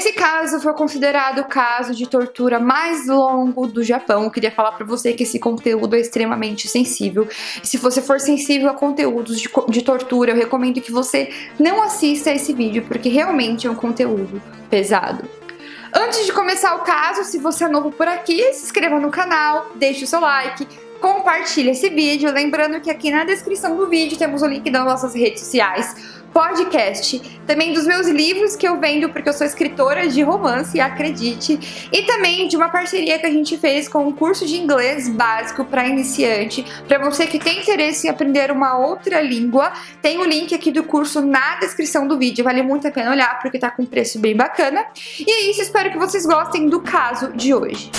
Esse caso foi considerado o caso de tortura mais longo do Japão. Eu queria falar pra você que esse conteúdo é extremamente sensível. E se você for sensível a conteúdos de tortura, eu recomendo que você não assista esse vídeo, porque realmente é um conteúdo pesado. Antes de começar o caso, se você é novo por aqui, se inscreva no canal, deixe o seu like, compartilhe esse vídeo. Lembrando que aqui na descrição do vídeo temos o link das nossas redes sociais, podcast, também dos meus livros que eu vendo porque eu sou escritora de romance, acredite, e também de uma parceria que a gente fez com um curso de inglês básico para iniciante. Para você que tem interesse em aprender uma outra língua, tem o link aqui do curso na descrição do vídeo, vale muito a pena olhar porque tá com um preço bem bacana. E é isso, espero que vocês gostem do caso de hoje.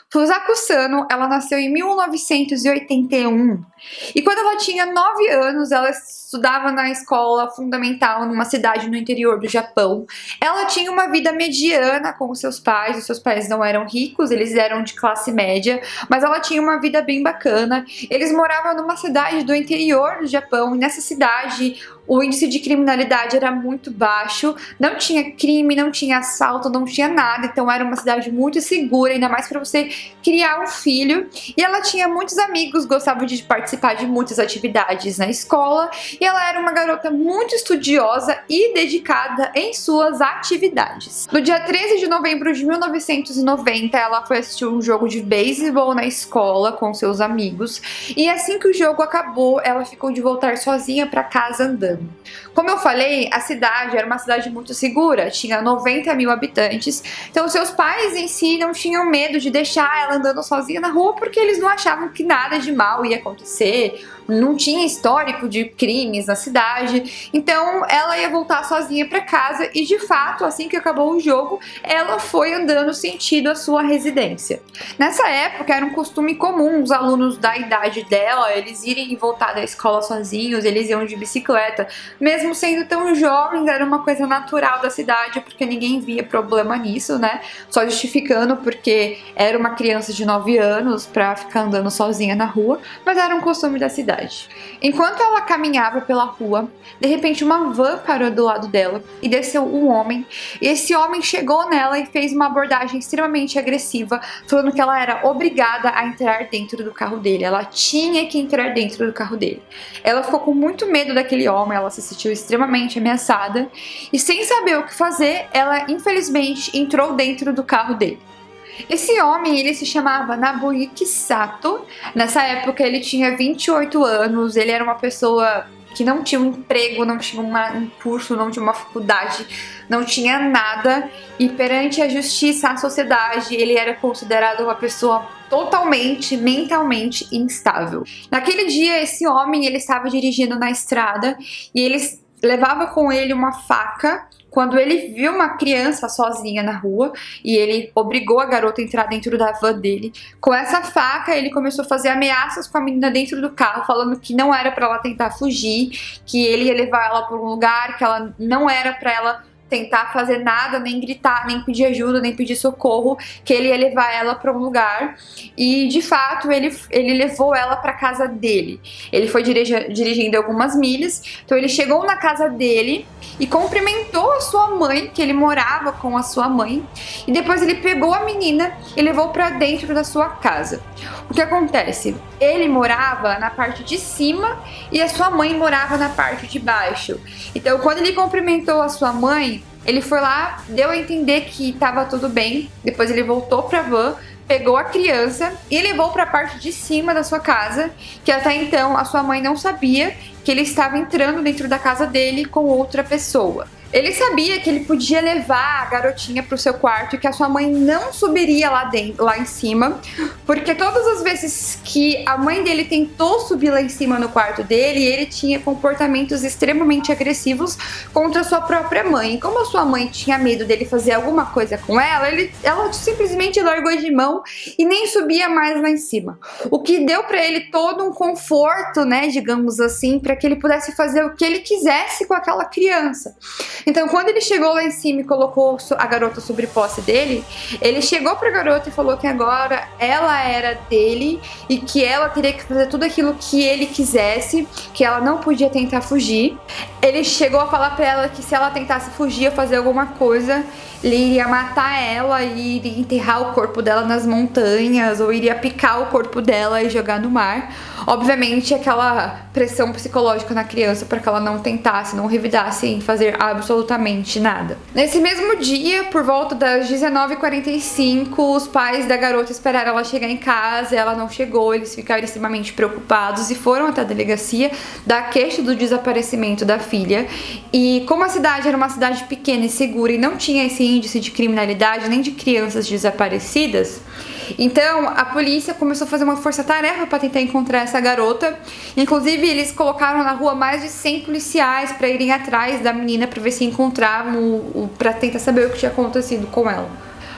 Fusako Sano, ela nasceu em 1981 e quando ela tinha 9 anos, ela estudava na escola fundamental numa cidade no interior do Japão. Ela tinha uma vida mediana com os seus pais não eram ricos, eles eram de classe média, mas ela tinha uma vida bem bacana. Eles moravam numa cidade do interior do Japão e nessa cidade o índice de criminalidade era muito baixo, não tinha crime, não tinha assalto, não tinha nada, então era uma cidade muito segura, ainda mais para você criar um filho. E ela tinha muitos amigos, gostava de participar de muitas atividades na escola, e ela era uma garota muito estudiosa e dedicada em suas atividades. No dia 13 de novembro de 1990, ela foi assistir um jogo de beisebol na escola com seus amigos, e assim que o jogo acabou, ela ficou de voltar sozinha para casa andando. Como eu falei, a cidade era uma cidade muito segura, tinha 90 mil habitantes, então seus pais em si não tinham medo de deixar ela andando sozinha na rua porque eles não achavam que nada de mal ia acontecer, não tinha histórico de crimes na cidade, então ela ia voltar sozinha para casa e de fato, assim que acabou o jogo, ela foi andando sentido a sua residência. Nessa época era um costume comum os alunos da idade dela, eles irem e voltar da escola sozinhos, eles iam de bicicleta, mesmo sendo tão jovens, era uma coisa natural da cidade, porque ninguém via problema nisso, né? Só justificando porque era uma criança de 9 anos pra ficar andando sozinha na rua, mas era um costume da cidade. Enquanto ela caminhava pela rua, de repente uma van parou do lado dela e desceu um homem, e esse homem chegou nela e fez uma abordagem extremamente agressiva, falando que ela era obrigada a entrar dentro do carro dele, ela tinha que entrar dentro do carro dele. Ela ficou com muito medo daquele homem, ela se sentiu extremamente ameaçada e sem saber o que fazer, ela infelizmente entrou dentro do carro dele. Esse homem, ele se chamava Nobuyuki Sato. Nessa época ele tinha 28 anos, ele era uma pessoa que não tinha um emprego, não tinha um curso, não tinha uma faculdade, não tinha nada, e perante a justiça, a sociedade, ele era considerado uma pessoa totalmente, mentalmente instável. Naquele dia, esse homem, ele estava dirigindo na estrada e ele levava com ele uma faca quando ele viu uma criança sozinha na rua e ele obrigou a garota a entrar dentro da van dele. Com essa faca, ele começou a fazer ameaças com a menina dentro do carro, falando que não era para ela tentar fugir, que ele ia levar ela para um lugar, que ela não era para ela tentar fazer nada, nem gritar, nem pedir ajuda, nem pedir socorro, que ele ia levar ela para um lugar. E de fato ele levou ela para casa dele. Ele foi dirigindo algumas milhas, então ele chegou na casa dele e cumprimentou a sua mãe, que ele morava com a sua mãe, e depois ele pegou a menina e levou para dentro da sua casa. O que acontece? Ele morava na parte de cima e a sua mãe morava na parte de baixo. Então, quando ele cumprimentou a sua mãe, ele foi lá, deu a entender que estava tudo bem. Depois ele voltou para a van, pegou a criança e levou para a parte de cima da sua casa, que até então a sua mãe não sabia que ele estava entrando dentro da casa dele com outra pessoa. Ele sabia que ele podia levar a garotinha para o seu quarto e que a sua mãe não subiria lá em cima, porque todas as vezes que a mãe dele tentou subir lá em cima no quarto dele, ele tinha comportamentos extremamente agressivos contra a sua própria mãe. E como a sua mãe tinha medo dele fazer alguma coisa com ela, ela simplesmente largou de mão e nem subia mais lá em cima. O que deu para ele todo um conforto, né, digamos assim, para que ele pudesse fazer o que ele quisesse com aquela criança. Então, quando ele chegou lá em cima e colocou a garota sobre posse dele, ele chegou pra garota e falou que agora ela era dele e que ela teria que fazer tudo aquilo que ele quisesse, que ela não podia tentar fugir. Ele chegou a falar pra ela que se ela tentasse fugir ou fazer alguma coisa, ele iria matar ela e iria enterrar o corpo dela nas montanhas ou iria picar o corpo dela e jogar no mar. Obviamente, aquela pressão psicológica na criança para que ela não tentasse, não revidasse em fazer absolutamente nada. Nesse mesmo dia, por volta das 19h45, os pais da garota esperaram ela chegar em casa, ela não chegou, eles ficaram extremamente preocupados e foram até a delegacia dar queixa do desaparecimento da filha. E como a cidade era uma cidade pequena e segura e não tinha esse índice de criminalidade nem de crianças desaparecidas, então a polícia começou a fazer uma força-tarefa para tentar encontrar essa garota. Inclusive, eles colocaram na rua mais de 100 policiais para irem atrás da menina para ver se encontravam, para tentar saber o que tinha acontecido com ela.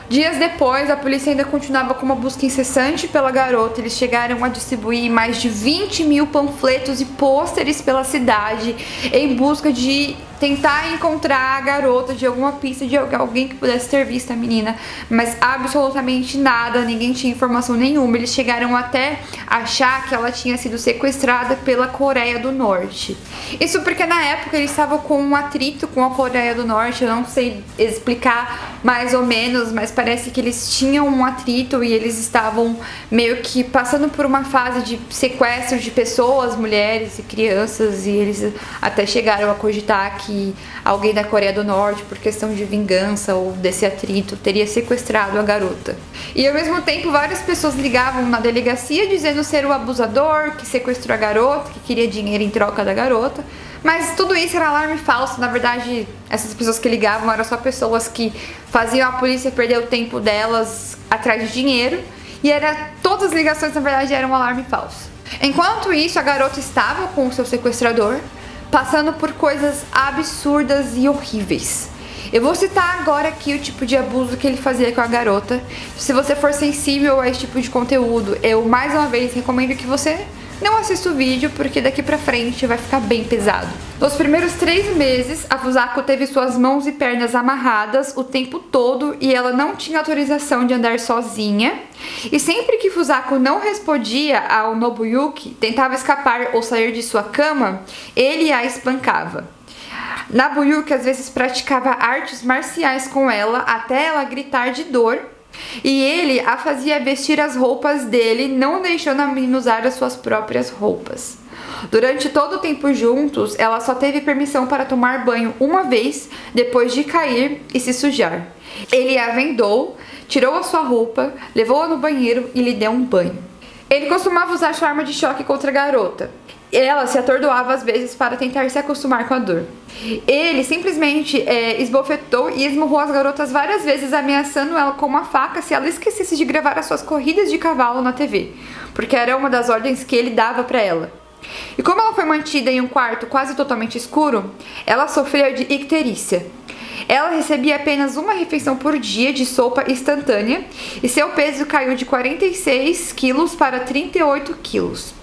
Dias depois, a polícia ainda continuava com uma busca incessante pela garota. Eles chegaram a distribuir mais de 20 mil panfletos e pôsteres pela cidade em busca de tentar encontrar a garota, de alguma pista de alguém que pudesse ter visto a menina, mas absolutamente nada, ninguém tinha informação nenhuma. Eles chegaram até a achar que ela tinha sido sequestrada pela Coreia do Norte. Isso porque na época eles estavam com um atrito com a Coreia do Norte, eu não sei explicar mais ou menos, mas parece que eles tinham um atrito e eles estavam meio que passando por uma fase de sequestro de pessoas, mulheres e crianças, e eles até chegaram a cogitar que alguém da Coreia do Norte, por questão de vingança ou desse atrito, teria sequestrado a garota. E ao mesmo tempo, várias pessoas ligavam na delegacia dizendo ser o abusador que sequestrou a garota, que queria dinheiro em troca da garota. Mas tudo isso era alarme falso. Na verdade, essas pessoas que ligavam eram só pessoas que faziam a polícia perder o tempo delas atrás de dinheiro. E todas as ligações, na verdade, eram um alarme falso. Enquanto isso, a garota estava com o seu sequestrador, passando por coisas absurdas e horríveis. Eu vou citar agora aqui o tipo de abuso que ele fazia com a garota. Se você for sensível a esse tipo de conteúdo, eu mais uma vez recomendo que você não assista o vídeo, porque daqui pra frente vai ficar bem pesado. Nos primeiros 3 meses, a Fusako teve suas mãos e pernas amarradas o tempo todo e ela não tinha autorização de andar sozinha. E sempre que Fusako não respondia ao Nobuyuki, tentava escapar ou sair de sua cama, ele a espancava. Nobuyuki às vezes praticava artes marciais com ela até ela gritar de dor. E ele a fazia vestir as roupas dele, não deixando a menina usar as suas próprias roupas. Durante todo o tempo juntos, ela só teve permissão para tomar banho uma vez, depois de cair e se sujar. Ele a vendou, tirou a sua roupa, levou-a no banheiro e lhe deu um banho. Ele costumava usar sua arma de choque contra a garota. Ela se atordoava às vezes para tentar se acostumar com a dor. Ele simplesmente esbofetou e esmurrou as garotas várias vezes, ameaçando ela com uma faca se ela esquecesse de gravar as suas corridas de cavalo na TV, porque era uma das ordens que ele dava para ela. E como ela foi mantida em um quarto quase totalmente escuro, ela sofria de icterícia. Ela recebia apenas uma refeição por dia de sopa instantânea e seu peso caiu de 46 quilos para 38 quilos.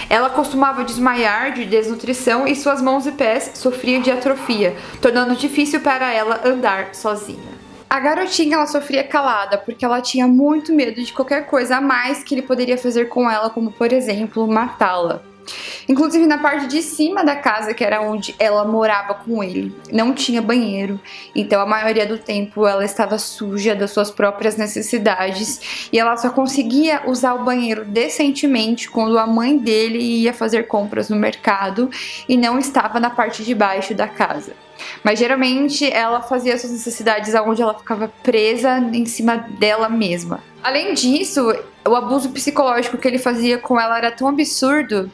Ela costumava desmaiar de desnutrição e suas mãos e pés sofriam de atrofia, tornando difícil para ela andar sozinha. A garotinha ela sofria calada porque ela tinha muito medo de qualquer coisa a mais que ele poderia fazer com ela, como por exemplo matá-la. Inclusive na parte de cima da casa, que era onde ela morava com ele, não tinha banheiro, então a maioria do tempo ela estava suja das suas próprias necessidades e ela só conseguia usar o banheiro decentemente quando a mãe dele ia fazer compras no mercado e não estava na parte de baixo da casa. Mas geralmente ela fazia suas necessidades onde ela ficava presa em cima dela mesma. Além disso, o abuso psicológico que ele fazia com ela era tão absurdo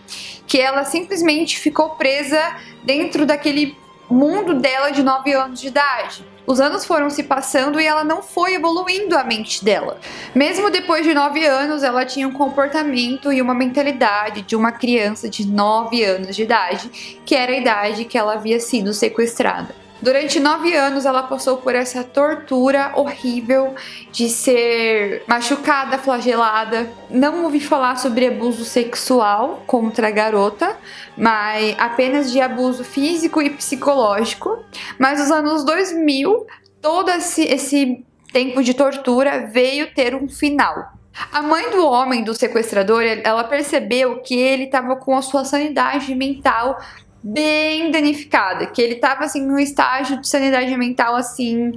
que ela simplesmente ficou presa dentro daquele mundo dela de 9 anos de idade. Os anos foram se passando e ela não foi evoluindo a mente dela. Mesmo depois de 9 anos, ela tinha um comportamento e uma mentalidade de uma criança de 9 anos de idade, que era a idade que ela havia sido sequestrada. Durante 9 anos, ela passou por essa tortura horrível de ser machucada, flagelada. Não ouvi falar sobre abuso sexual contra a garota, mas apenas de abuso físico e psicológico. Mas nos anos 2000, todo esse tempo de tortura veio ter um final. A mãe do homem, do sequestrador, ela percebeu que ele estava com a sua sanidade mental bem danificada, que ele estava assim num estágio de sanidade mental assim,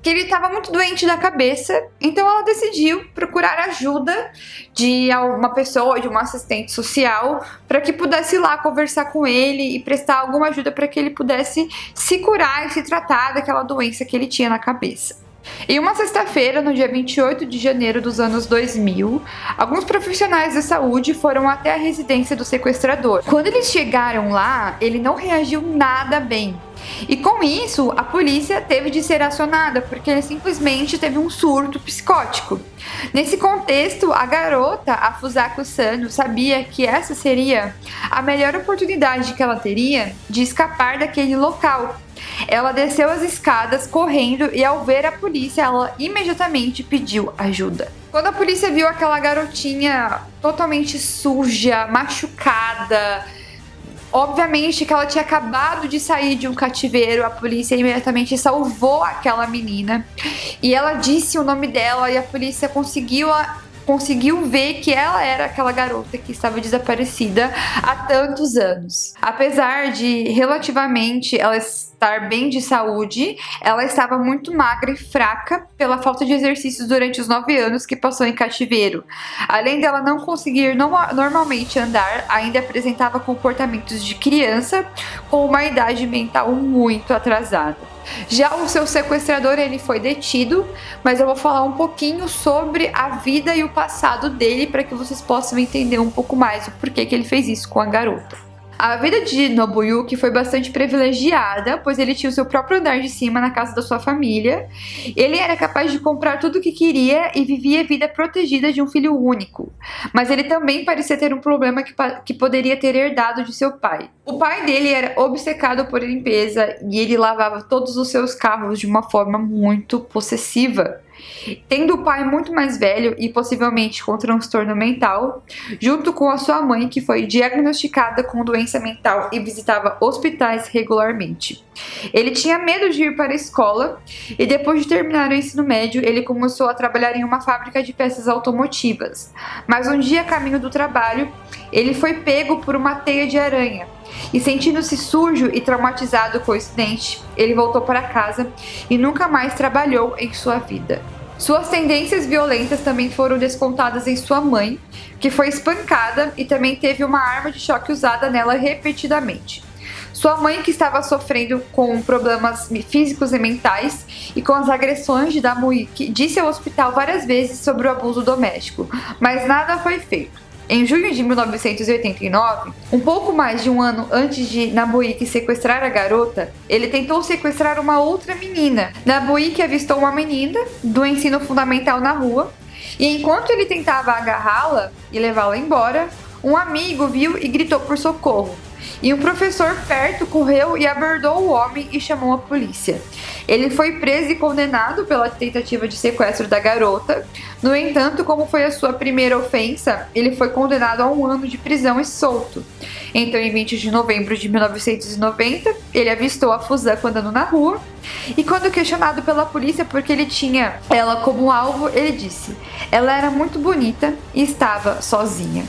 que ele estava muito doente da cabeça. Então ela decidiu procurar ajuda de uma pessoa, de uma assistente social, para que pudesse ir lá conversar com ele e prestar alguma ajuda para que ele pudesse se curar e se tratar daquela doença que ele tinha na cabeça. Em uma sexta-feira, no dia 28 de janeiro dos anos 2000, alguns profissionais da saúde foram até a residência do sequestrador. Quando eles chegaram lá, ele não reagiu nada bem. E com isso, a polícia teve de ser acionada, porque ele simplesmente teve um surto psicótico. Nesse contexto, a garota, a Fusako Sano, sabia que essa seria a melhor oportunidade que ela teria de escapar daquele local. Ela desceu as escadas correndo e, ao ver a polícia, ela imediatamente pediu ajuda. Quando a polícia viu aquela garotinha totalmente suja, machucada, obviamente que ela tinha acabado de sair de um cativeiro, a polícia imediatamente salvou aquela menina e ela disse o nome dela e a polícia conseguiu ver que ela era aquela garota que estava desaparecida há tantos anos. Apesar de relativamente ela estar bem de saúde, ela estava muito magra e fraca pela falta de exercícios durante os 9 anos que passou em cativeiro. Além dela não conseguir normalmente andar, ainda apresentava comportamentos de criança com uma idade mental muito atrasada. Já o seu sequestrador, ele foi detido, mas eu vou falar um pouquinho sobre a vida e o passado dele para que vocês possam entender um pouco mais o porquê que ele fez isso com a garota. A vida de Nobuyuki foi bastante privilegiada, pois ele tinha o seu próprio andar de cima na casa da sua família. Ele era capaz de comprar tudo o que queria e vivia a vida protegida de um filho único. Mas ele também parecia ter um problema que poderia ter herdado de seu pai. O pai dele era obcecado por limpeza e ele lavava todos os seus carros de uma forma muito possessiva. Tendo o pai muito mais velho e possivelmente com transtorno mental, junto com a sua mãe, que foi diagnosticada com doença mental e visitava hospitais regularmente. Ele tinha medo de ir para a escola e depois de terminar o ensino médio, ele começou a trabalhar em uma fábrica de peças automotivas. Mas um dia, a caminho do trabalho, ele foi pego por uma teia de aranha. E sentindo-se sujo e traumatizado com o incidente, ele voltou para casa e nunca mais trabalhou em sua vida. Suas tendências violentas também foram descontadas em sua mãe, que foi espancada e também teve uma arma de choque usada nela repetidamente. Sua mãe, que estava sofrendo com problemas físicos e mentais e com as agressões de Nobuyuki, disse ao hospital várias vezes sobre o abuso doméstico, mas nada foi feito. Em junho de 1989, um pouco mais de um ano antes de Nobuyuki sequestrar a garota, ele tentou sequestrar uma outra menina. Nobuyuki avistou uma menina do ensino fundamental na rua e, enquanto ele tentava agarrá-la e levá-la embora, um amigo viu e gritou por socorro. E um professor perto correu e abordou o homem e chamou a polícia. Ele foi preso e condenado pela tentativa de sequestro da garota. No entanto, como foi a sua primeira ofensa, ele foi condenado a 1 ano de prisão e solto. Então, em 20 de novembro de 1990, ele avistou a Fusako andando na rua. E quando questionado pela polícia porque ele tinha ela como alvo, ele disse: ela era muito bonita e estava sozinha.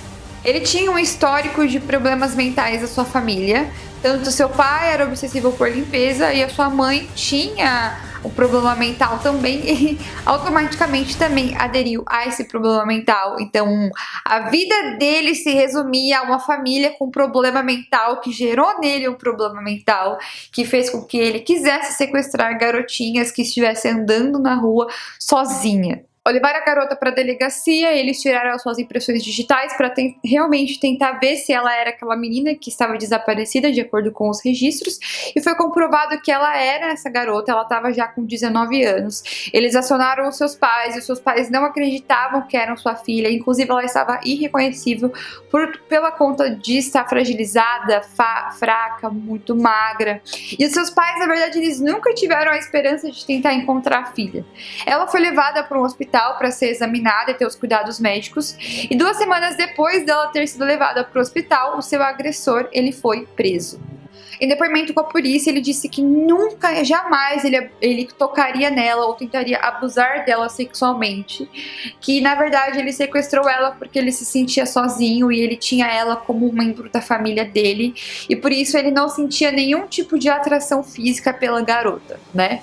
Ele tinha um histórico de problemas mentais da sua família. Tanto seu pai era obsessivo por limpeza e a sua mãe tinha um problema mental também e automaticamente também aderiu a esse problema mental. Então, a vida dele se resumia a uma família com problema mental que gerou nele um problema mental que fez com que ele quisesse sequestrar garotinhas que estivessem andando na rua sozinha. Ao levar a garota para a delegacia, eles tiraram as suas impressões digitais para realmente tentar ver se ela era aquela menina que estava desaparecida, de acordo com os registros, e foi comprovado que ela era essa garota, ela estava já com 19 anos. Eles acionaram os seus pais, e os seus pais não acreditavam que eram sua filha, inclusive ela estava irreconhecível pela conta de estar fragilizada, fraca, muito magra. E os seus pais, na verdade, eles nunca tiveram a esperança de tentar encontrar a filha. Ela foi levada para um hospital para ser examinada e ter os cuidados médicos, e 2 semanas depois dela ter sido levada para o hospital, o seu agressor ele foi preso. Em depoimento com a polícia, ele disse que nunca, jamais ele tocaria nela ou tentaria abusar dela sexualmente, que na verdade ele sequestrou ela porque ele se sentia sozinho e ele tinha ela como um membro da família dele, e por isso ele não sentia nenhum tipo de atração física pela garota, né?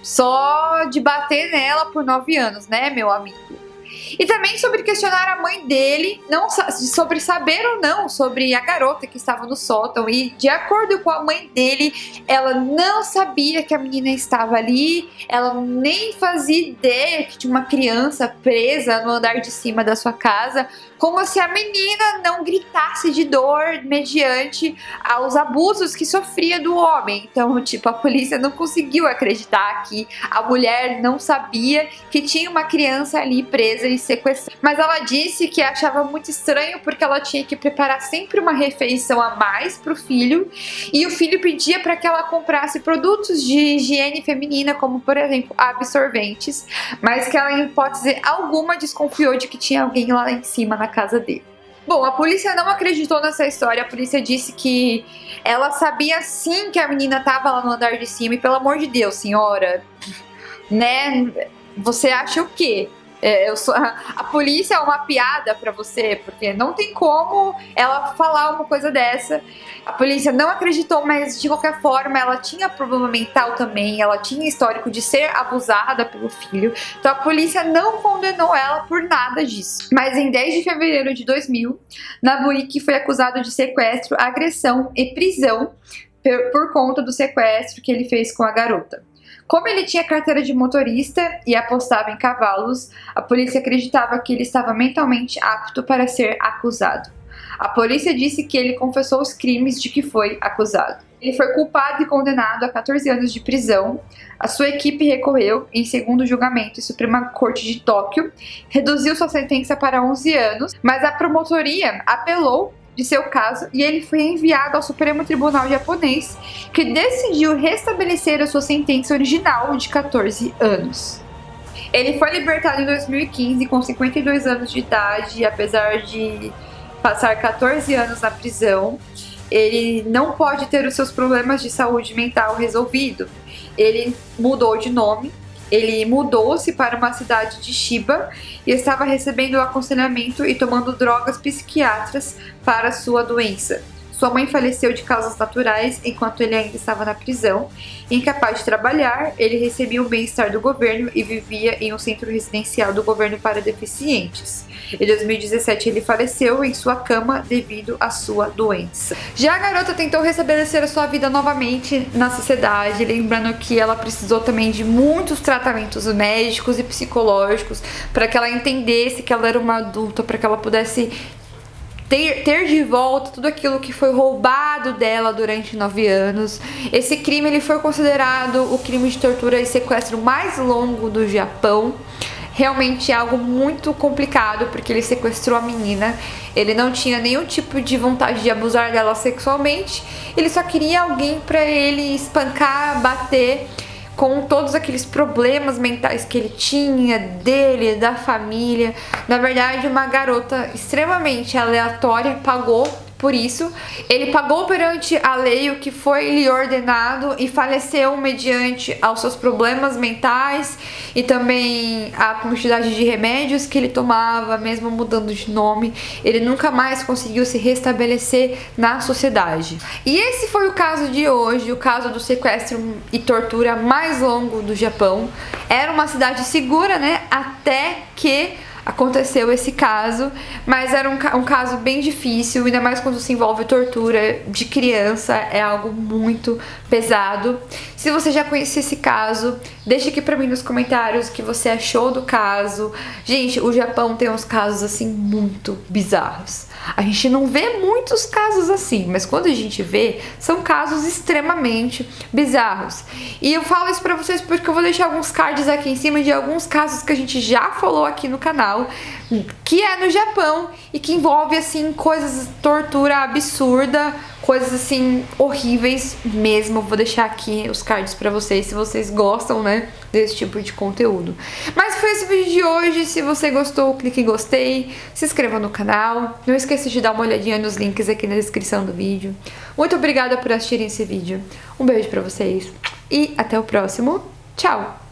Só de bater nela por 9 anos, né, meu amigo? E também sobre questionar a mãe dele, não sobre saber ou não sobre a garota que estava no sótão. E de acordo com a mãe dele, ela não sabia que a menina estava ali, ela nem fazia ideia que tinha uma criança presa no andar de cima da sua casa, como se a menina não gritasse de dor mediante aos abusos que sofria do homem. Então, tipo, a polícia não conseguiu acreditar que a mulher não sabia que tinha uma criança ali presa e sequestrada. Mas ela disse que achava muito estranho porque ela tinha que preparar sempre uma refeição a mais para o filho, e o filho pedia para que ela comprasse produtos de higiene feminina, como por exemplo absorventes, mas que ela em hipótese alguma desconfiou de que tinha alguém lá em cima na casa dele. Bom, a polícia não acreditou nessa história. A polícia disse que ela sabia sim que a menina estava lá no andar de cima, e pelo amor de Deus, senhora, né? Você acha o quê? A polícia é uma piada pra você, porque não tem como ela falar uma coisa dessa. A polícia não acreditou, mas de qualquer forma ela tinha problema mental também, ela tinha histórico de ser abusada pelo filho, então a polícia não condenou ela por nada disso. Mas em 10 de fevereiro de 2000, Nabuik foi acusado de sequestro, agressão e prisão por conta do sequestro que ele fez com a garota. Como ele tinha carteira de motorista e apostava em cavalos, a polícia acreditava que ele estava mentalmente apto para ser acusado. A polícia disse que ele confessou os crimes de que foi acusado. Ele foi culpado e condenado a 14 anos de prisão. A sua equipe recorreu em segundo julgamento em Suprema Corte de Tóquio, reduziu sua sentença para 11 anos, mas a promotoria apelou de seu caso e ele foi enviado ao Supremo Tribunal japonês, que decidiu restabelecer a sua sentença original de 14 anos. Ele foi libertado em 2015 com 52 anos de idade, e apesar de passar 14 anos na prisão, ele não pode ter os seus problemas de saúde mental resolvidos. Ele mudou de nome, ele mudou-se para uma cidade de Chiba e estava recebendo aconselhamento e tomando drogas psiquiátricas para sua doença. Sua mãe faleceu de causas naturais enquanto ele ainda estava na prisão. Incapaz de trabalhar, ele recebia o bem-estar do governo e vivia em um centro residencial do governo para deficientes. Em 2017, ele faleceu em sua cama devido à sua doença. Já a garota tentou restabelecer a sua vida novamente na sociedade, lembrando que ela precisou também de muitos tratamentos médicos e psicológicos para que ela entendesse que ela era uma adulta, para que ela pudesse ter de volta tudo aquilo que foi roubado dela durante 9 anos. Esse crime ele foi considerado o crime de tortura e sequestro mais longo do Japão. Realmente é algo muito complicado, porque ele sequestrou a menina, ele não tinha nenhum tipo de vontade de abusar dela sexualmente, ele só queria alguém para ele espancar, bater, com todos aqueles problemas mentais que ele tinha, dele, da família. Na verdade, uma garota extremamente aleatória pagou por isso. Ele pagou perante a lei o que foi lhe ordenado e faleceu mediante aos seus problemas mentais e também a quantidade de remédios que ele tomava, mesmo mudando de nome. Ele nunca mais conseguiu se restabelecer na sociedade. E esse foi o caso de hoje, o caso do sequestro e tortura mais longo do Japão. Era uma cidade segura, né? Até que aconteceu esse caso, mas era um caso bem difícil, ainda mais quando se envolve tortura de criança, é algo muito pesado. Se você já conhecia esse caso, deixa aqui pra mim nos comentários o que você achou do caso. Gente, o Japão tem uns casos assim muito bizarros. A gente não vê muitos casos assim, mas quando a gente vê, são casos extremamente bizarros. E eu falo isso pra vocês porque eu vou deixar alguns cards aqui em cima de alguns casos que a gente já falou aqui no canal, que é no Japão e que envolve assim coisas, tortura absurda, coisas assim horríveis mesmo. Eu vou deixar aqui os cards pra vocês, se vocês gostam, né, desse tipo de conteúdo. Mas foi esse vídeo de hoje. Se você gostou, clique em gostei, se inscreva no canal, não esqueça de dar uma olhadinha nos links aqui na descrição do vídeo. Muito obrigada por assistirem esse vídeo, um beijo pra vocês e até o próximo. Tchau!